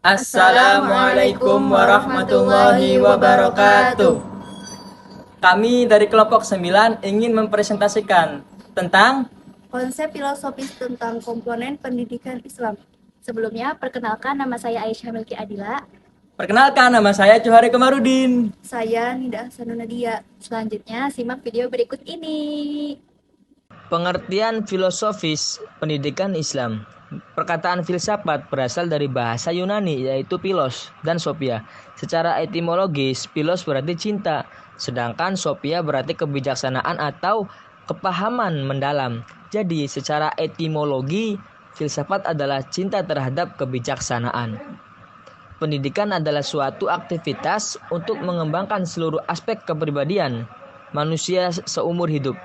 Assalamualaikum warahmatullahi wabarakatuh. Kami dari kelompok 9 ingin mempresentasikan tentang konsep filosofis tentang komponen pendidikan Islam. Sebelumnya, perkenalkan nama saya Aisyah Melki Adila. Perkenalkan, nama saya Johari Kemarudin. Saya Nida Ahsanunadia. Selanjutnya, simak video berikut ini. Pengertian filosofis pendidikan Islam. Perkataan filsafat berasal dari bahasa Yunani yaitu philos dan sophia. Secara etimologis, philos berarti cinta, sedangkan sophia berarti kebijaksanaan atau kepahaman mendalam. Jadi, secara etimologi, filsafat adalah cinta terhadap kebijaksanaan. Pendidikan adalah suatu aktivitas untuk mengembangkan seluruh aspek kepribadian manusia seumur hidup.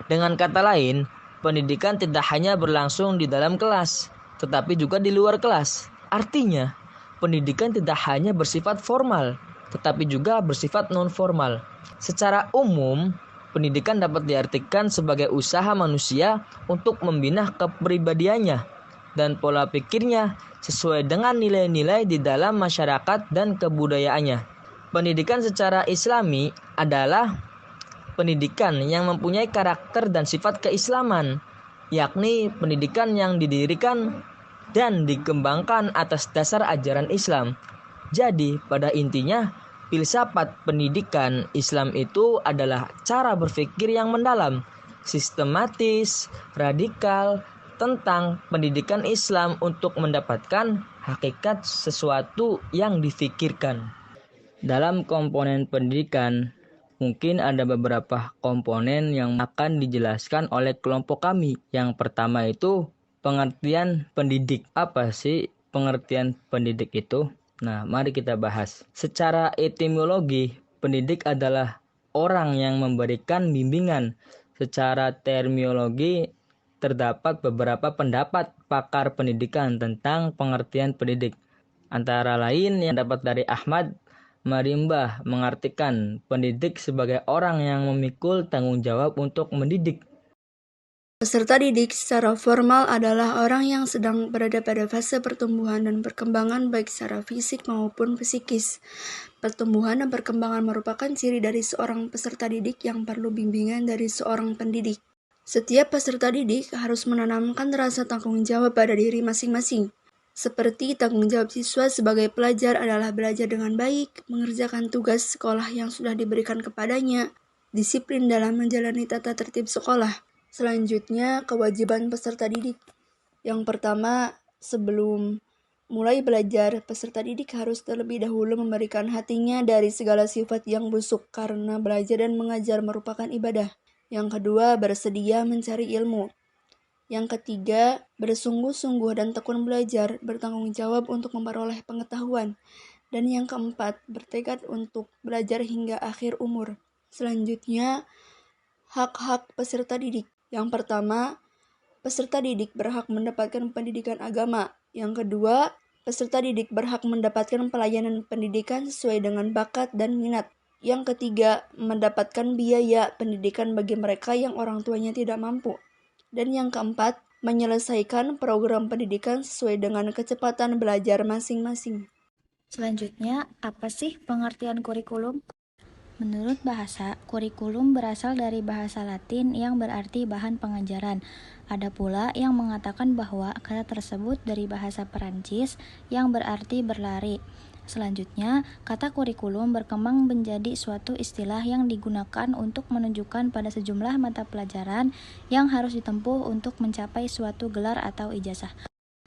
Dengan kata lain, pendidikan tidak hanya berlangsung di dalam kelas, tetapi juga di luar kelas. Artinya, pendidikan tidak hanya bersifat formal, tetapi juga bersifat non-formal. Secara umum, pendidikan dapat diartikan sebagai usaha manusia untuk membina kepribadiannya dan pola pikirnya sesuai dengan nilai-nilai di dalam masyarakat dan kebudayaannya. Pendidikan secara Islami adalah pendidikan yang mempunyai karakter dan sifat keislaman, yakni pendidikan yang didirikan dan dikembangkan atas dasar ajaran Islam. Jadi, pada intinya, filsafat pendidikan Islam itu adalah cara berpikir yang mendalam, sistematis, radikal tentang pendidikan Islam untuk mendapatkan hakikat sesuatu yang difikirkan. Dalam komponen pendidikan, mungkin ada beberapa komponen yang akan dijelaskan oleh kelompok kami. Yang pertama itu pengertian pendidik. Apa sih pengertian pendidik itu? Nah, mari kita bahas. Secara etimologi, pendidik adalah orang yang memberikan bimbingan. Secara terminologi, terdapat beberapa pendapat pakar pendidikan tentang pengertian pendidik. Antara lain yang dapat dari Ahmad Marimbah mengartikan pendidik sebagai orang yang memikul tanggung jawab untuk mendidik. Peserta didik secara formal adalah orang yang sedang berada pada fase pertumbuhan dan perkembangan baik secara fisik maupun psikis. Pertumbuhan dan perkembangan merupakan ciri dari seorang peserta didik yang perlu bimbingan dari seorang pendidik. Setiap peserta didik harus menanamkan rasa tanggung jawab pada diri masing-masing. Seperti tanggung jawab siswa sebagai pelajar adalah belajar dengan baik, mengerjakan tugas sekolah yang sudah diberikan kepadanya, disiplin dalam menjalani tata tertib sekolah. Selanjutnya, kewajiban peserta didik. Yang pertama, sebelum mulai belajar, peserta didik harus terlebih dahulu memberikan hatinya dari segala sifat yang busuk karena belajar dan mengajar merupakan ibadah. Yang kedua, bersedia mencari ilmu. Yang ketiga, bersungguh-sungguh dan tekun belajar, bertanggung jawab untuk memperoleh pengetahuan. Dan yang keempat, bertekad untuk belajar hingga akhir umur. Selanjutnya, hak-hak peserta didik. Yang pertama, peserta didik berhak mendapatkan pendidikan agama. Yang kedua, peserta didik berhak mendapatkan pelayanan pendidikan sesuai dengan bakat dan minat. Yang ketiga, mendapatkan biaya pendidikan bagi mereka yang orang tuanya tidak mampu. Dan yang keempat, menyelesaikan program pendidikan sesuai dengan kecepatan belajar masing-masing. Selanjutnya, apa sih pengertian kurikulum? Menurut bahasa, kurikulum berasal dari bahasa Latin yang berarti bahan pengajaran. Ada pula yang mengatakan bahwa kata tersebut dari bahasa Perancis yang berarti berlari. Selanjutnya, kata kurikulum berkembang menjadi suatu istilah yang digunakan untuk menunjukkan pada sejumlah mata pelajaran yang harus ditempuh untuk mencapai suatu gelar atau ijazah.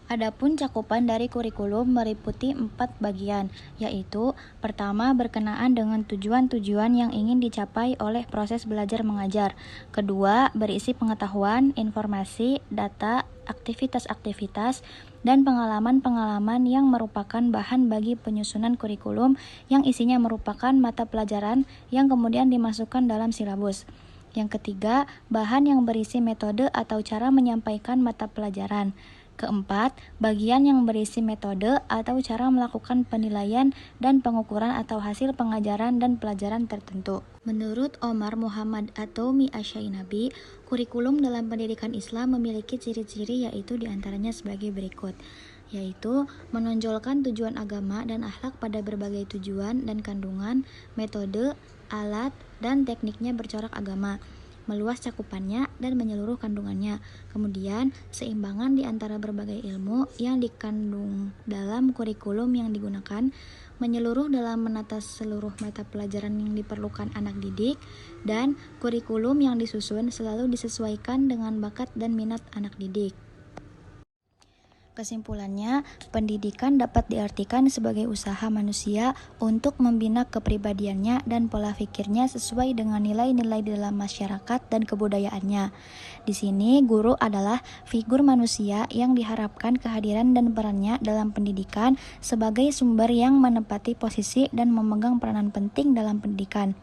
Adapun cakupan dari kurikulum meliputi 4 bagian, yaitu pertama berkenaan dengan tujuan-tujuan yang ingin dicapai oleh proses belajar mengajar. Kedua, berisi pengetahuan, informasi, data, aktivitas-aktivitas, dan pengalaman-pengalaman yang merupakan bahan bagi penyusunan kurikulum yang isinya merupakan mata pelajaran yang kemudian dimasukkan dalam silabus. Yang ketiga, bahan yang berisi metode atau cara menyampaikan mata pelajaran. Keempat, bagian yang berisi metode atau cara melakukan penilaian dan pengukuran atau hasil pengajaran dan pelajaran tertentu. Menurut Omar Muhammad atau Mi Asyainabi, kurikulum dalam pendidikan Islam memiliki ciri-ciri yaitu diantaranya sebagai berikut. yaitu menonjolkan tujuan agama dan akhlak pada berbagai tujuan dan kandungan, metode, alat, dan tekniknya bercorak agama, meluas cakupannya dan menyeluruh kandungannya. Kemudian, seimbangan di antara berbagai ilmu yang dikandung dalam kurikulum yang digunakan, menyeluruh dalam menata seluruh mata pelajaran yang diperlukan anak didik, dan kurikulum yang disusun selalu disesuaikan dengan bakat dan minat anak didik. Kesimpulannya, pendidikan dapat diartikan sebagai usaha manusia untuk membina kepribadiannya dan pola pikirnya sesuai dengan nilai-nilai di dalam masyarakat dan kebudayaannya. Di sini, guru adalah figur manusia yang diharapkan kehadiran dan perannya dalam pendidikan sebagai sumber yang menempati posisi dan memegang peranan penting dalam pendidikan.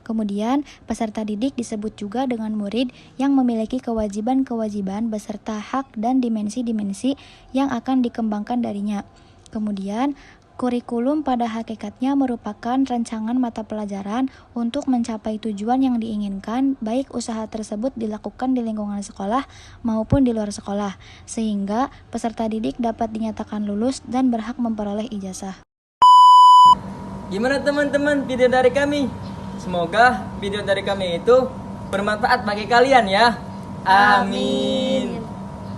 Kemudian, peserta didik disebut juga dengan murid yang memiliki kewajiban-kewajiban beserta hak dan dimensi-dimensi yang akan dikembangkan darinya. Kemudian, kurikulum pada hakikatnya merupakan rancangan mata pelajaran untuk mencapai tujuan yang diinginkan, baik usaha tersebut dilakukan di lingkungan sekolah maupun di luar sekolah, sehingga peserta didik dapat dinyatakan lulus dan berhak memperoleh ijazah. Gimana teman-teman video dari kami? Semoga video dari kami itu bermanfaat bagi kalian ya. Amin.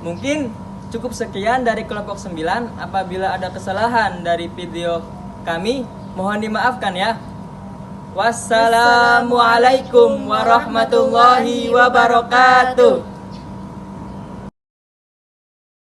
Mungkin cukup sekian dari kelompok 9. Apabila ada kesalahan dari video kami, mohon dimaafkan ya. Wassalamualaikum warahmatullahi wabarakatuh.